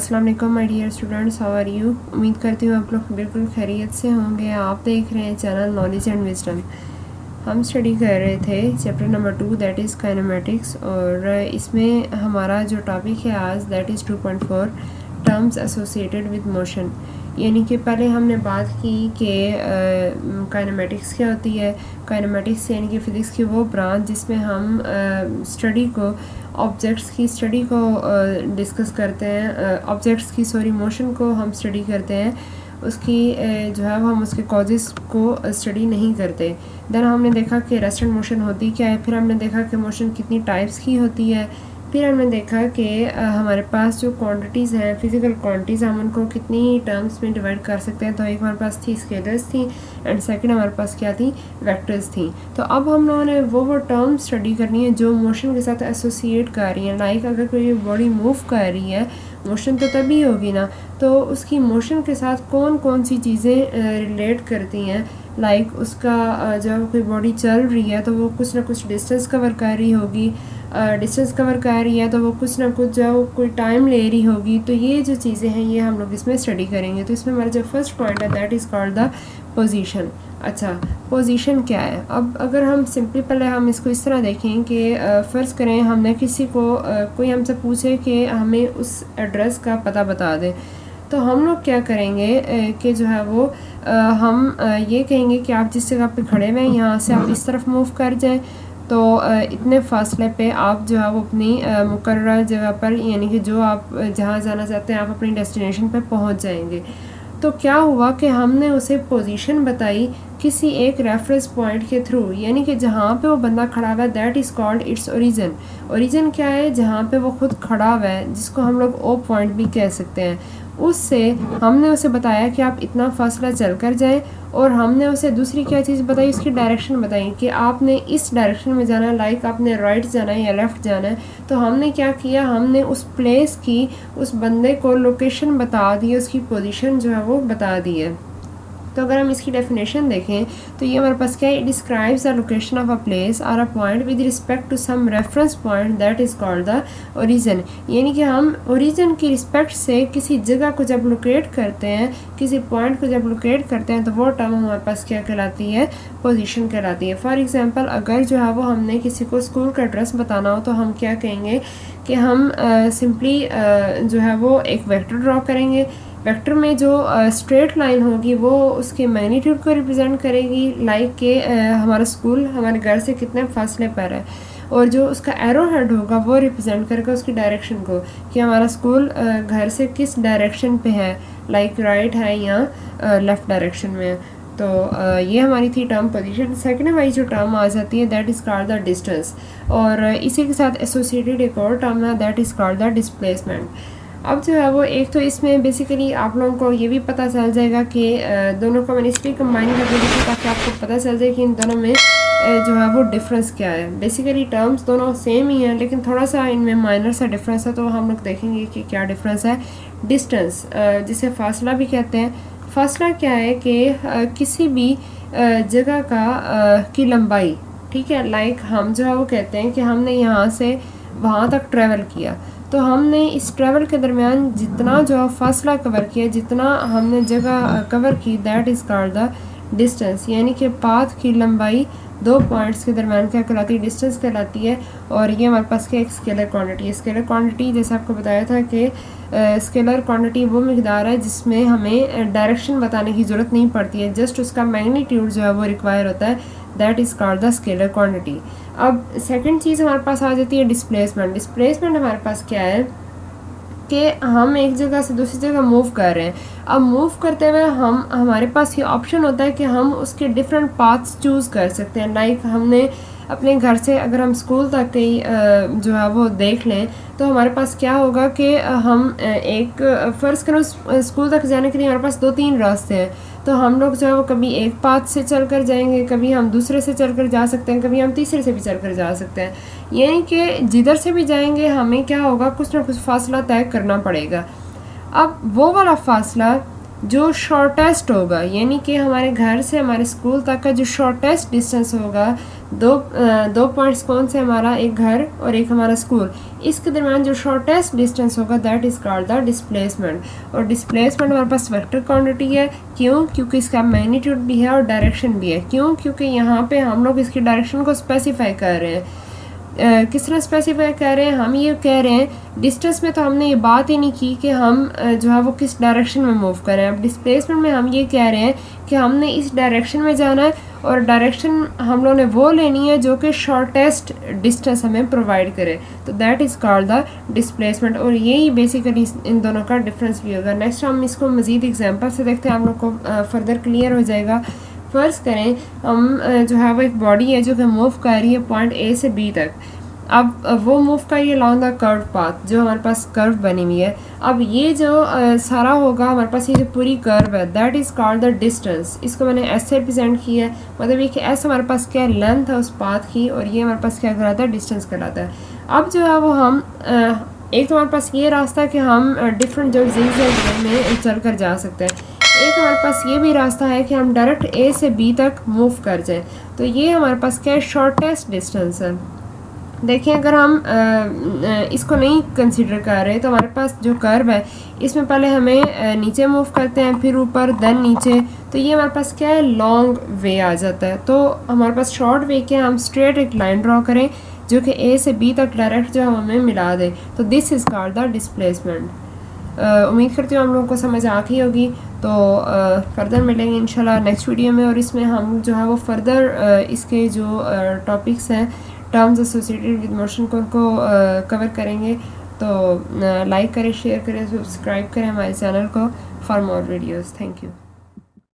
अस्सलाम वालेकुम my dear students, how are you. उम्मीद करती हूँ आप लोग बिल्कुल खैरियत से होंगे। आप देख रहे हैं चैनल नॉलेज एंड विजडम। हम स्टडी कर रहे थे chapter number 2 that is kinematics, और इसमें हमारा जो टॉपिक है आज that is 2.4 terms associated with motion. यानी कि पहले हमने बात की कि काइनेमेटिक्स क्या होती है। काइनेमेटिक्स यानी कि फ़िज़िक्स की वो ब्रांच जिसमें हम स्टडी को ऑब्जेक्ट्स की स्टडी को डिस्कस करते हैं, ऑब्जेक्ट्स की मोशन को हम स्टडी करते हैं। उसकी जो है वो हम उसके कॉजेज़ को स्टडी नहीं करते। देन हमने देखा कि रेस्टेंट मोशन होती क्या है, फिर हमने देखा कि मोशन कितनी टाइप्स की होती है, फिर हमने देखा कि हमारे पास जो क्वांटिटीज़ हैं फिज़िकल क्वांटिटीज़ हम उनको कितनी टर्म्स में डिवाइड कर सकते हैं। तो एक हमारे पास थी स्केलर्स थी एंड सेकंड हमारे पास क्या थी, वेक्टर्स थी। तो अब हम लोगों ने वो टर्म्स स्टडी करनी है जो मोशन के साथ एसोसिएट कर रही हैं। लाइक अगर कोई बॉडी मूव कर रही है, मोशन तो तभी होगी ना, तो उसकी मोशन के साथ कौन कौन सी चीज़ें रिलेट करती हैं। लाइक उसका जब कोई बॉडी चल रही है तो वो कुछ ना कुछ डिस्टेंस कवर कर रही होगी, डिस्टेंस कवर कर रही है तो वो कुछ ना कुछ जो कोई टाइम ले रही होगी। तो ये जो चीज़ें हैं ये हम लोग इसमें स्टडी करेंगे। तो इसमें हमारा जो फर्स्ट पॉइंट है that is called the position. अच्छा, पोजीशन क्या है। अब अगर हम सिंपली पहले हम इसको इस तरह देखें कि फ़र्ज़ करें हमने किसी को कोई हमसे पूछे कि हमें उस एड्रेस का पता बता दें, तो हम लोग क्या करेंगे कि जो है वो हम ये कहेंगे कि आप जिस जगह पे खड़े हुए हैं यहाँ से आप इस तरफ मूव कर जाएं, तो इतने फासले पे आप जो है वो अपनी मुकर्रर जगह पर यानी कि जो आप जहाँ जाना चाहते हैं आप अपनी डेस्टिनेशन पे पहुँच जाएंगे। तो क्या हुआ कि हमने उसे पोजीशन बताई किसी एक रेफरेंस पॉइंट के थ्रू, यानी कि जहाँ पे वो बंदा खड़ा हुआ है that is called its origin. Origin क्या है, जहाँ पे वो खुद खड़ा हुआ है जिसको हम लोग ओ पॉइंट भी कह सकते हैं। उससे हमने उसे बताया कि आप इतना फासला चल कर जाएँ, और हमने उसे दूसरी क्या चीज़ बताई, उसकी डायरेक्शन बताई कि आपने इस डायरेक्शन में जाना है, लाइक आपने राइट जाना है या लेफ़्ट जाना है। तो हमने क्या किया, हमने उस प्लेस की उस बंदे को लोकेशन बता दी, उसकी पोजीशन जो है वो बता दी है। तो अगर हम इसकी डेफिनेशन देखें तो ये हमारे पास क्या है, it describes the location of a place और a point with respect to some reference point that is called the origin. यानी कि हम ओरिजिन की रिस्पेक्ट से किसी जगह को जब लोकेट करते हैं, किसी पॉइंट को जब लोकेट करते हैं, तो वो टर्म हमारे पास क्या कहलाती है, पोजीशन कहलाती है। फॉर एग्जांपल अगर जो है वो हमने किसी को स्कूल का एड्रेस बताना हो तो हम क्या कहेंगे कि हम सिंपली जो है वो एक वेक्टर ड्रॉ करेंगे। वेक्टर में जो स्ट्रेट लाइन होगी वो उसके मैग्नीट्यूड को रिप्रेजेंट करेगी, लाइक के हमारा स्कूल हमारे घर से कितने फासले पर है, और जो उसका एरो हेड होगा वो रिप्रेजेंट करेगा उसकी डायरेक्शन को कि हमारा स्कूल घर से किस डायरेक्शन पे है, लाइक राइट है या लेफ़्ट डायरेक्शन में। तो ये हमारी थी टर्म पोजीशन। सेकंड हमारी जो टर्म आ जाती है that is called the distance, और इसी के साथ एसोसिएटेड एक और टर्म है that is called the displacement. अब जो है वो एक तो इसमें बेसिकली आप लोगों को ये भी पता चल जाएगा कि दोनों को मैंने इसलिए कंबाइन करके देखा ताकि आपको पता चल जाए कि इन दोनों में जो है वो डिफरेंस क्या है। बेसिकली टर्म्स दोनों सेम ही हैं लेकिन थोड़ा सा इनमें माइनर सा डिफरेंस है, तो हम लोग देखेंगे कि क्या डिफरेंस है। डिस्टेंस जिसे फासला भी कहते हैं। फासला क्या है कि किसी भी जगह की लंबाई, ठीक है। लाइक हम जो है वो कहते हैं कि हमने यहाँ से वहाँ तक ट्रैवल किया, तो हमने इस ट्रैवल के दरमियान जितना जो फासला कवर किया, जितना हमने जगह कवर की that is called the distance. यानी कि पाथ की लंबाई दो पॉइंट्स के दरमियान क्या कहलाती है, डिस्टेंस कहलाती है। और ये हमारे पास क्या एक स्केलर क्वांटिटी है। स्केलर क्वांटिटी जैसे आपको बताया था कि स्केलर क्वांटिटी वो मिकदार है जिसमें हमें डायरेक्शन बताने की ज़रूरत नहीं पड़ती है, जस्ट उसका मैग्नीट्यूड जो है वो रिक्वायर होता है, that is called the scalar quantity. अब सेकंड चीज़ हमारे पास आ जाती है डिस्प्लेसमेंट। डिस्प्लेसमेंट हमारे पास क्या है कि हम एक जगह से दूसरी जगह मूव कर रहे हैं। अब मूव करते हुए हमारे पास ये ऑप्शन होता है कि हम उसके डिफरेंट पाथ्स चूज़ कर सकते हैं। लाइक हमने अपने घर से अगर हम स्कूल तक कहीं जो है वो देख लें तो हमारे पास क्या होगा कि हम एक फ़र्ज़ करो स्कूल तक जाने के लिए हमारे पास 2-3 रास्ते हैं, तो हम लोग जो है वो कभी एक पाथ से चल कर जाएंगे, कभी हम दूसरे से चल कर जा सकते हैं, कभी हम तीसरे से भी चल कर जा सकते हैं। यानी कि जिधर से भी जाएंगे हमें क्या होगा, कुछ ना कुछ फासला तय करना पड़ेगा। अब वो वाला फासला जो शॉर्टेस्ट होगा, यानी कि हमारे घर से हमारे स्कूल तक का जो शॉर्टेस्ट डिस्टेंस होगा, दो पॉइंट्स कौन से, हमारा एक घर और एक हमारा स्कूल, इसके दरमियान जो शॉर्टेस्ट डिस्टेंस होगा that is called the displacement. और डिस्प्लेसमेंट हमारे पास वेक्टर क्वांटिटी है, क्यों? क्योंकि इसका मैग्नीट्यूड भी है और डायरेक्शन भी है। क्यों? क्योंकि यहाँ पे हम लोग इसकी डायरेक्शन को स्पेसिफाई कर रहे हैं। किस तरह स्पेसिफाई कर रहे हैं? हम ये कह रहे हैं डिस्टेंस में तो हमने ये बात ही नहीं की कि हम जो है वो किस डायरेक्शन में मूव करें। अब डिस्प्लेसमेंट में हम ये कह रहे हैं कि हमने इस डायरेक्शन में जाना है और डायरेक्शन हम लोगों ने वो लेनी है जो कि शॉर्टेस्ट डिस्टेंस हमें प्रोवाइड करे, तो that is called the displacement. और यही बेसिकली इन दोनों का डिफरेंस भी होगा। नेक्स्ट हम इसको मज़ीद एग्जांपल से देखते हैं, आप लोग को फर्दर क्लियर हो जाएगा। फ़र्ज़ करें हम जो है वो एक बॉडी है जो कि मूव कर रही है पॉइंट ए से बी तक। अब वो मूव कर रही है अलॉन्ग द कर्व पाथ, जो हमारे पास कर्व बनी हुई है। अब ये जो सारा होगा हमारे पास, ये जो पूरी कर्व है that is called the distance. इसको मैंने एस से रिप्रेजेंट किया है, मतलब ये कि एस हमारे पास क्या लेंथ है उस पाथ की, और ये हमारे पास क्या कहलाता है, डिस्टेंस कहलाता है। अब जो है वो हम एक तो हमारे पास ये रास्ता है कि हम डिफरेंट जो ज़िगज़ैग में चल कर जा सकते हैं। एक हमारे पास ये भी रास्ता है कि हम डायरेक्ट ए से बी तक मूव कर जाएं। तो ये हमारे पास क्या है, शॉर्टेस्ट डिस्टेंस है। देखिए अगर हम इसको नहीं कंसीडर कर रहे तो हमारे पास जो कर्व है इसमें पहले हमें नीचे मूव करते हैं, फिर ऊपर, देन नीचे, तो ये हमारे पास क्या है, लॉन्ग वे आ जाता है। तो हमारे पास शॉर्ट वे क्या, हम स्ट्रेट एक लाइन ड्रॉ करें जो कि ए से बी तक डायरेक्ट जो हमें मिला दे, तो this is called the displacement. उम्मीद करती हूँ हम लोगों को समझ आ गई होगी। तो फर्दर मिलेंगे इंशाल्लाह नेक्स्ट वीडियो में, और इसमें हम जो है वो फर्दर इसके जो टॉपिक्स हैं, टर्म्स एसोसिएटेड विद मोशन को उनको कवर करेंगे। तो लाइक करें, शेयर करें, सब्सक्राइब करें हमारे चैनल को for more videos. Thank you.